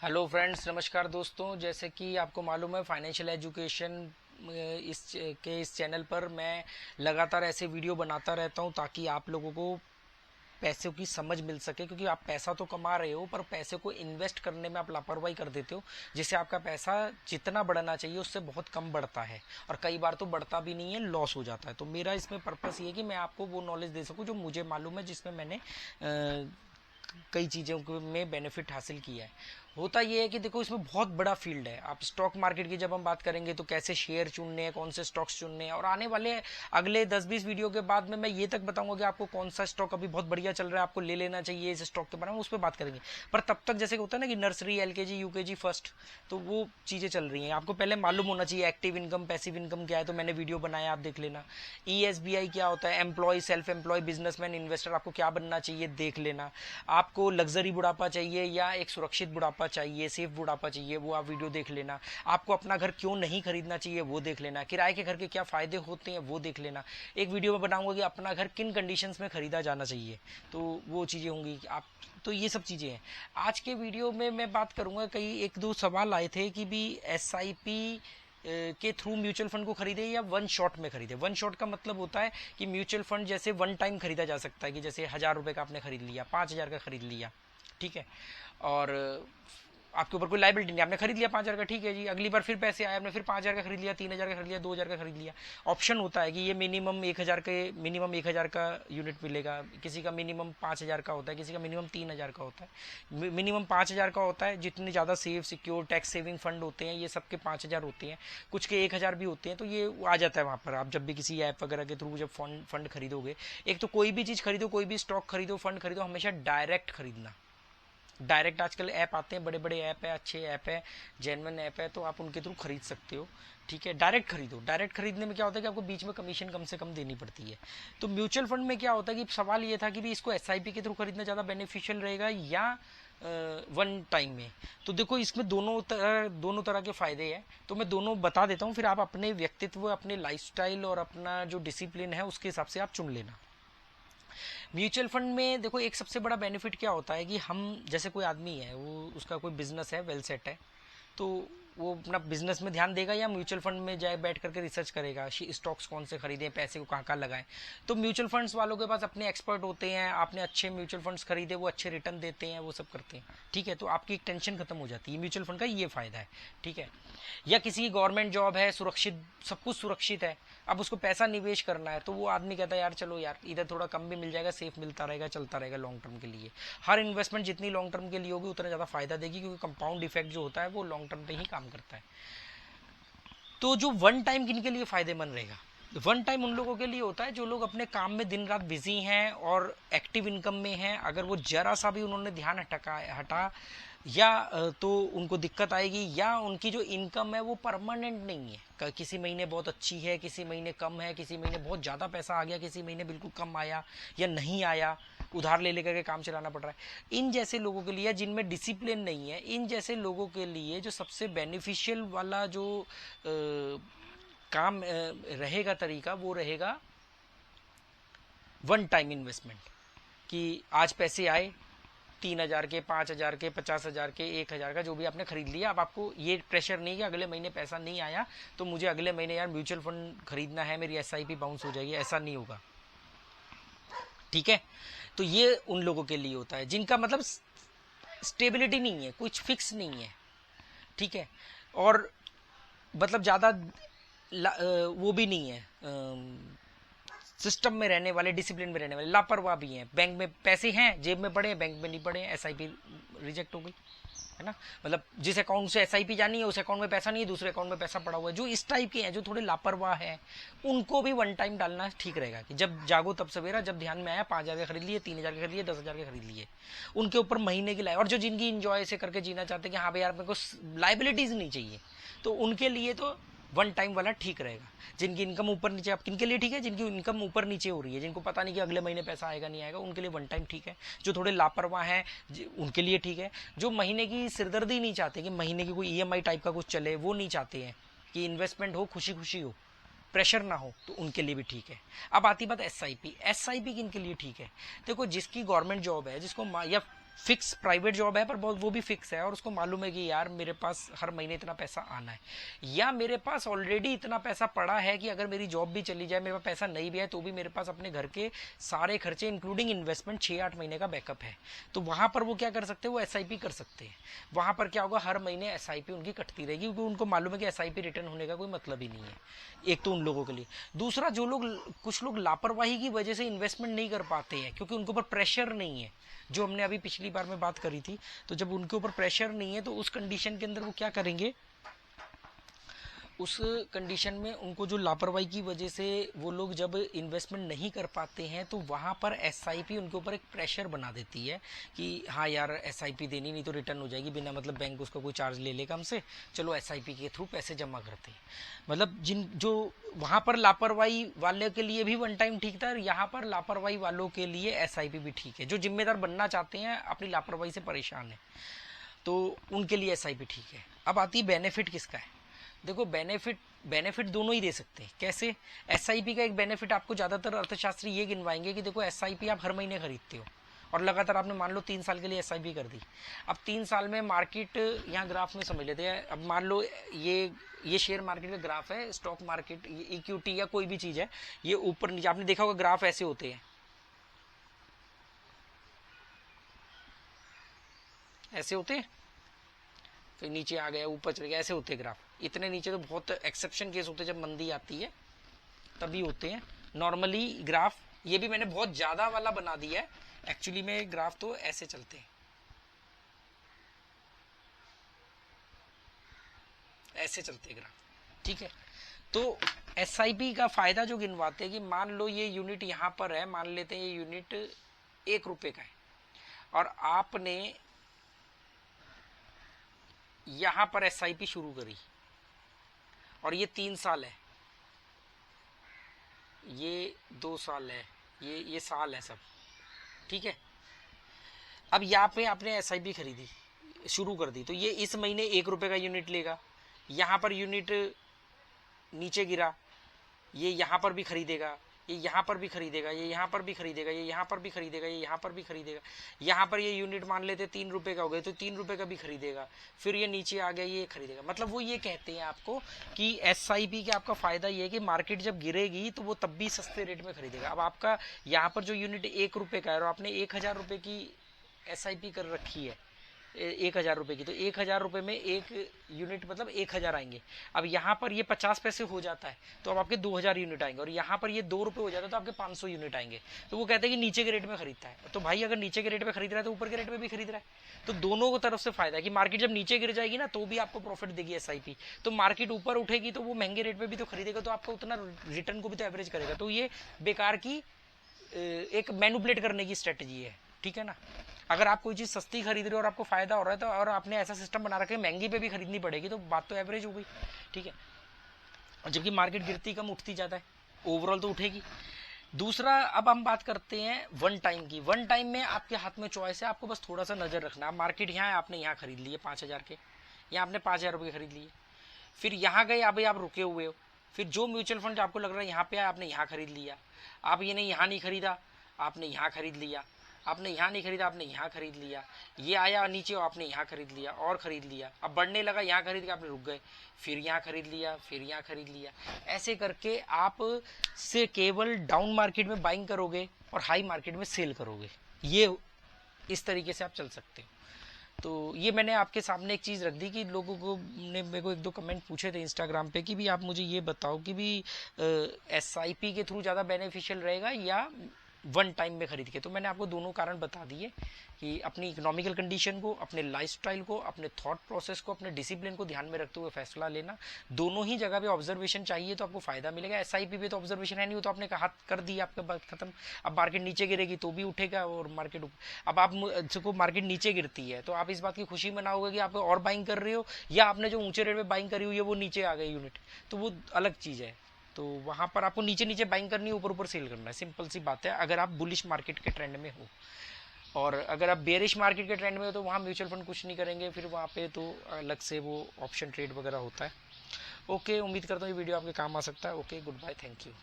Hello friends, नमस्कार दोस्तों। जैसे कि आपको मालूम है, फाइनेंशियल एजुकेशन इस चैनल पर मैं लगातार ऐसे वीडियो बनाता रहता हूं ताकि आप लोगों को पैसों की समझ मिल सके। क्योंकि आप पैसा तो कमा रहे हो पर पैसे को इन्वेस्ट करने में आप लापरवाही कर देते हो, जिससे आपका पैसा जितना बढ़ना चाहिए उससे बहुत कम बढ़ता है और कई बार तो बढ़ता भी नहीं है, लॉस हो जाता है। तो मेरा इसमें पर्पस ये है कि मैं आपको वो नॉलेज दे सकूं जो मुझे मालूम है, जिसमें मैंने कई चीज़ों में बेनिफिट हासिल किया है। होता यह है कि देखो, इसमें बहुत बड़ा फील्ड है। आप स्टॉक मार्केट की जब हम बात करेंगे तो कैसे शेयर चुनने हैं, कौन से स्टॉक्स चुनने हैं, और आने वाले अगले 10-20 वीडियो के बाद में मैं ये तक बताऊंगा कि आपको कौन सा स्टॉक अभी बहुत बढ़िया चल रहा है, आपको ले लेना चाहिए इस स्टॉक के बारे में, उस पर बात करेंगे। पर तब तक जैसे होता है ना कि नर्सरी, एलकेजी, यूकेजी, फर्स्ट, तो वो चीज़ें चल रही हैं। आपको पहले मालूम होना चाहिए एक्टिव इनकम, पैसिव इनकम क्या है। तो मैंने वीडियो बनाया, आप देख लेना। ESBI क्या होता है, employ, self employ, businessman, investor, आपको क्या बनना चाहिए देख लेना। आपको लग्जरी बुढ़ापा चाहिए या एक सुरक्षित बुढ़ापा चाहिए, सेफ बुढ़ापा चाहिए, वो आप वीडियो देख लेना। आपको अपना घर क्यों नहीं खरीदना चाहिए वो देख लेना। किराए के घर के क्या फायदे होते हैं वो देख लेना। एक वीडियो में बनाऊंगा कि अपना घर किन कंडीशंस में खरीदा जाना चाहिए, तो वो चीज़ें होंगी आप। तो ये सब चीज़ें हैं। आज के वीडियो में मैं बात करूंगा, कई एक दो सवाल आए थे कि भी SIP के थ्रू म्यूचुअल फंड को खरीदे या वन शॉट में खरीदे। वन शॉट का मतलब होता है कि म्यूचुअल फंड जैसे वन टाइम खरीदा जा सकता है, कि जैसे 1,000 रुपये का आपने खरीद लिया, 5,000 का खरीद लिया, ठीक है, और आपके ऊपर कोई लाइबिलिटी नहीं, आपने खरीद लिया 5,000 का, ठीक है जी। अगली बार फिर पैसे आए, आपने फिर 5,000 का खरीद लिया, 3,000 का खरीद लिया, 2,000 का खरीद लिया। ऑप्शन होता है कि ये मिनिमम 1,000 का यूनिट मिलेगा, किसी का मिनिमम 5,000 का होता है, किसी का मिनिमम 3,000 का होता है। मिनिमम 5,000 का होता है। जितने ज़्यादा safe, secure, tax saving fund होते हैं ये सबके 5,000 होते हैं। कुछ के 1,000 भी होते हैं। तो ये आ जाता है वहाँ पर। आप जब भी किसी ऐप वगैरह के थ्रू जब फंड खरीदोगे, एक तो कोई भी चीज़ खरीदो, कोई भी स्टॉक खरीदो, फंड खरीदो, हमेशा डायरेक्ट खरीदना। डायरेक्ट आजकल ऐप आते हैं, बड़े बड़े ऐप है, अच्छे ऐप है, जेन्युइन ऐप है, तो आप उनके थ्रू खरीद सकते हो, ठीक है। डायरेक्ट खरीदो। डायरेक्ट खरीदने में क्या होता है कि आपको बीच में कमीशन कम से कम देनी पड़ती है। तो म्यूचुअल फंड में क्या होता है कि सवाल ये था कि भी इसको SIP के थ्रू खरीदना ज़्यादा बेनिफिशियल रहेगा या वन टाइम में। तो देखो, इसमें दोनों तरह के फ़ायदे हैं। तो मैं दोनों बता देता हूँ, फिर आप अपने व्यक्तित्व, अपने लाइफस्टाइल और अपना जो डिसिप्लिन है उसके हिसाब से आप चुन लेना। म्यूचुअल फंड में देखो, एक सबसे बड़ा बेनिफिट क्या होता है कि हम जैसे कोई आदमी है, वो उसका कोई बिजनेस है, वेल सेट है, तो वो अपना बिजनेस में ध्यान देगा या म्यूचुअल फंड में जाए बैठ करके रिसर्च करेगा, स्टॉक्स कौन से खरीदें, पैसे को कहाँ कहाँ लगाएं। तो म्यूचुअल फंड्स वालों के पास अपने एक्सपर्ट होते हैं। आपने अच्छे म्यूचुअल फंड्स खरीदे, वो अच्छे रिटर्न देते हैं, वो सब करते हैं, ठीक है। तो आपकी एक टेंशन खत्म हो जाती है। म्यूचुअल फंड का ये फायदा है, ठीक है। या किसी गवर्नमेंट जॉब है, सुरक्षित, सब कुछ सुरक्षित है, अब उसको पैसा निवेश करना है, तो वो आदमी कहता है यार चलो यार, इधर थोड़ा कम भी मिल जाएगा, सेफ मिलता रहेगा, चलता रहेगा लॉन्ग टर्म के लिए। हर इन्वेस्टमेंट जितनी लॉन्ग टर्म के लिए होगी उतना ज़्यादा फायदा देगी, क्योंकि कंपाउंड इफेक्ट जो होता है वो लॉन्ग टर्म पे ही काम करता है। तो जो वन टाइम किन के लिए फायदेमंद रहेगा? वन टाइम उन लोगों के लिए होता है जो लोग अपने काम में दिन रात बिजी हैं और एक्टिव इनकम में हैं। अगर वो जरा सा भी उन्होंने ध्यान हटा या तो उनको दिक्कत आएगी, या उनकी जो इनकम है वो परमानेंट नहीं है। किसी महीने बहुत अच्छी है, किसी महीने कम है, किसी महीने बहुत ज़्यादा पैसा आ गया, किसी महीने बिल्कुल कम आया या नहीं आया, उधार ले लेकर के काम चलाना पड़ रहा है। इन जैसे लोगों के लिए, जिनमें डिसिप्लिन नहीं है, इन जैसे लोगों के लिए जो सबसे बेनिफिशियल वाला जो काम रहेगा, तरीका, वो रहेगा वन टाइम इन्वेस्टमेंट। कि आज पैसे आए 3,000 के, 5,000 के, 50,000 के, 1,000 का, जो भी आपने खरीद लिया। अब आपको ये प्रेशर नहीं कि अगले महीने पैसा नहीं आया तो मुझे अगले महीने यार म्यूचुअल फंड खरीदना है, मेरी SIP बाउंस हो जाएगी, ऐसा नहीं होगा, ठीक है। तो ये उन लोगों के लिए होता है जिनका मतलब स्टेबिलिटी नहीं है, कुछ फिक्स नहीं है, ठीक है। और मतलब ज़्यादा वो भी नहीं है, सिस्टम में रहने वाले, डिसिप्लिन में रहने वाले, लापरवाह भी हैं। बैंक में पैसे हैं, जेब में पड़े हैं, बैंक में नहीं पड़े हैं, SIP रिजेक्ट हो गई, है ना। मतलब जिस अकाउंट से SIP जानी है उस अकाउंट में पैसा नहीं है, दूसरे अकाउंट में पैसा पड़ा हुआ है। जो इस टाइप के हैं, जो थोड़े लापरवाह हैं, उनको भी वन टाइम डालना ठीक रहेगा। कि जब जागो तब सवेरा, जब ध्यान में आया 5,000 का खरीद लिए, 3,000 का खरीद लिए, 10,000 का खरीद लिए, उनके ऊपर महीने की लाए। और जो जिनकी इंजॉय से करके जीना चाहते हैं कि हाँ भाई यार मेरे को लाइबिलिटीज नहीं चाहिए, तो उनके लिए तो वन टाइम वाला ठीक रहेगा। जिनकी इनकम ऊपर नीचे, आप किन के लिए ठीक है? जिनकी इनकम ऊपर नीचे हो रही है, जिनको पता नहीं कि अगले महीने पैसा आएगा नहीं आएगा, उनके लिए वन टाइम ठीक है। जो थोड़े लापरवाह हैं उनके लिए ठीक है। जो महीने की सिरदर्दी नहीं चाहते कि महीने की कोई EMI टाइप का कुछ चले, वो नहीं चाहते हैं कि इन्वेस्टमेंट हो, खुशी खुशी हो, प्रेशर ना हो, तो उनके लिए भी ठीक है। अब आती बात SIP। SIP किन के लिए ठीक है? देखो, जिसकी गवर्नमेंट जॉब है, जिसको या फिक्स प्राइवेट जॉब है पर बहुत वो भी फिक्स है और उसको मालूम है कि यार मेरे पास हर महीने इतना पैसा आना है, या मेरे पास ऑलरेडी इतना पैसा पड़ा है कि अगर मेरी जॉब भी चली जाए, मेरे पास पैसा नहीं भी है तो भी मेरे पास अपने घर के सारे खर्चे इंक्लूडिंग इन्वेस्टमेंट 6-8 महीने का बैकअप है, तो वहां पर वो क्या कर सकते हैं, वो एसआईपी कर सकते हैं। वहां पर क्या होगा, हर महीने एसआईपी उनकी कटती रहेगी क्योंकि उनको मालूम है कि एसआईपी रिटर्न होने का कोई मतलब ही नहीं है। एक तो उन लोगों के लिए, दूसरा जो लोग, कुछ लोग लापरवाही की वजह से इन्वेस्टमेंट नहीं कर पाते हैं क्योंकि उनके ऊपर प्रेशर नहीं है, जो हमने अभी पिछली बार में बात करी थी। तो जब उनके ऊपर प्रेशर नहीं है तो उस कंडीशन के अंदर वो क्या करेंगे, उस कंडीशन में उनको जो लापरवाही की वजह से वो लोग जब इन्वेस्टमेंट नहीं कर पाते हैं तो वहाँ पर एसआईपी उनके ऊपर एक प्रेशर बना देती है कि हाँ यार एसआईपी देनी, नहीं तो रिटर्न हो जाएगी, बिना मतलब बैंक उसका कोई चार्ज ले लेगा हमसे, चलो एसआईपी के थ्रू पैसे जमा करते हैं। मतलब जिन जो वहाँ पर लापरवाही वाले के लिए भी वन टाइम ठीक था, यहाँ पर लापरवाही वालों के लिए एसआईपी भी ठीक है। जो जिम्मेदार बनना चाहते हैं, अपनी लापरवाही से परेशान है, तो उनके लिए एसआईपी ठीक है। अब आती है बेनिफिट किसका है। देखो बेनिफिट दोनों ही दे सकते हैं। कैसे? एसआईपी का एक बेनिफिट आपको ज्यादातर अर्थशास्त्री ये गिनवाएंगे कि देखो एसआईपी आप हर महीने खरीदते हो और लगातार आपने मान लो 3 साल के लिए एसआईपी कर दी। अब 3 साल में मार्केट, यहाँ ग्राफ में समझ लेते हैं, अब मान लो ये शेयर मार्केट का ग्राफ है, स्टॉक मार्केट, इक्विटी या कोई भी चीज है, ये ऊपर नीचे आपने देखा होगा ग्राफ ऐसे होते हैं, ऐसे होते हैं, फिर नीचे आ गया, ऊपर चल गया, ऐसे होते हैं ग्राफ। इतने नीचे तो बहुत एक्सेप्शन केस होते हैं, जब मंदी आती है तभी होते हैं। नॉर्मली ग्राफ, ये भी मैंने बहुत ज्यादा वाला बना दिया है, एक्चुअली में ग्राफ तो ऐसे चलते हैं, ऐसे चलते हैं ग्राफ, ठीक है। तो एसआईपी का फायदा जो गिनवाते हैं कि मान लो ये यूनिट यहाँ पर है, मान लेते हैं ये यूनिट 1 रुपए का है और आपने यहां पर एसआईपी शुरू करी और ये 3 साल है, ये 2 साल है, ये साल है सब, ठीक है। अब यहाँ पे आपने एसआईपी खरीदी, शुरू कर दी, तो ये इस महीने 1 रुपए का यूनिट लेगा, यहां पर यूनिट नीचे गिरा, ये यहां पर भी खरीदेगा, ये यहाँ पर भी खरीदेगा, ये यहाँ पर भी खरीदेगा, ये यहाँ पर भी खरीदेगा, ये यहाँ पर भी खरीदेगा, यहाँ पर ये यूनिट मान लेते 3 रुपए का हो गया तो 3 रुपए का भी खरीदेगा, फिर ये नीचे आ गया ये खरीदेगा। मतलब वो ये कहते हैं आपको कि एसआईपी के आपका फायदा ये है कि मार्केट जब गिरेगी तो वो तब भी सस्ते रेट में खरीदेगा। अब आपका यहाँ पर जो यूनिट 1 रुपए का है और आपने 1000 रुपए की एसआईपी कर रखी है, 1000 रुपए की, तो 1000 रुपए में एक यूनिट मतलब 1000 आएंगे। अब यहाँ पर ये 50 पैसे हो जाता है तो अब आपके 2000 यूनिट आएंगे, और यहाँ पर ये 2 रुपए हो जाता है तो आपके 500 यूनिट आएंगे। तो वो कहते हैं कि नीचे के रेट में खरीदता है, तो भाई अगर नीचे के रेट में खरीद रहा है तो ऊपर के रेट में भी खरीद रहा है, तो दोनों को तरफ से फायदा है कि मार्केट जब नीचे गिर जाएगी ना तो भी आपको प्रॉफिट देगी एसआईपी, तो मार्केट ऊपर उठेगी तो वो महंगे रेट में भी तो खरीदेगा, तो आपको उतना रिटर्न को भी तो एवरेज करेगा। तो ये बेकार की एक मैनिपुलेट करने की स्ट्रेटजी है, ठीक है ना। अगर आप कोई चीज सस्ती खरीद रहे हो और आपको फायदा हो रहा है तो, और आपने ऐसा सिस्टम बना रखा है महंगी पे भी खरीदनी पड़ेगी, तो बात तो एवरेज हो गई, ठीक है। और जबकि मार्केट गिरती कम उठती जाता है, ओवरऑल तो उठेगी। दूसरा, अब हम बात करते हैं वन टाइम की। वन टाइम में आपके हाथ में चॉइस है, आपको बस थोड़ा सा नजर रखना है। मार्केट यहाँ है, आपने यहाँ खरीद लिए 5000 के, यहाँ आपने 5000 रुपये खरीद लिए, फिर यहाँ गए, अभी आप रुके हुए हो, फिर जो म्यूचुअल फंड आपको लग रहा है यहाँ पे आया, आपने यहाँ खरीद लिया, आप ये नहीं यहाँ नहीं खरीदा, आपने यहाँ खरीद लिया, आपने यहाँ नहीं खरीदा, आपने यहाँ खरीद लिया, ये आया नीचे आपने यहाँ खरीद लिया और खरीद लिया, अब बढ़ने लगा, यहाँ खरीद के आपने रुक गए, फिर यहाँ खरीद लिया, फिर यहाँ खरीद लिया। ऐसे करके आप से केवल डाउन मार्केट में बाइंग करोगे और हाई मार्केट में सेल करोगे, ये इस तरीके से आप चल सकते हो। तो ये मैंने आपके सामने एक चीज़ रख दी कि लोगों को ने मेरे को 1-2 कमेंट पूछे थे इंस्टाग्राम पे कि भी आप मुझे ये बताओ कि भी एसआईपी के थ्रू ज़्यादा बेनिफिशियल रहेगा या वन टाइम में खरीद के। तो मैंने आपको दोनों कारण बता दिए कि अपनी इकोनॉमिकल कंडीशन को, अपने लाइफस्टाइल को, अपने थॉट प्रोसेस को, अपने डिसिप्लिन को ध्यान में रखते हुए फैसला लेना। दोनों ही जगह पे ऑब्जर्वेशन चाहिए तो आपको फायदा मिलेगा। एसआईपी पे तो ऑब्जर्वेशन है नहीं, वो तो आपने कहा कर दी, आपका बात खत्म। अब मार्केट नीचे गिरेगी तो भी उठेगा और मार्केट अब आप को मार्केट नीचे गिरती है तो आप इस बात की खुशी मनाओगे कि आप और बाइंग कर रहे हो, या आपने जो ऊंचे रेट में बाइंग करी हुई है वो नीचे आ गई यूनिट, तो वो अलग चीज़ है। तो वहां पर आपको नीचे नीचे बाइंग करनी है, ऊपर ऊपर सेल करना है, सिंपल सी बात है, अगर आप बुलिश मार्केट के ट्रेंड में हो। और अगर आप बेरिश मार्केट के ट्रेंड में हो तो वहाँ म्यूचुअल फंड कुछ नहीं करेंगे, फिर वहाँ पे तो अलग से वो ऑप्शन ट्रेड वगैरह होता है। ओके, उम्मीद करता हूँ ये वीडियो आपके काम आ सकता है। Okay, good bye, thank you.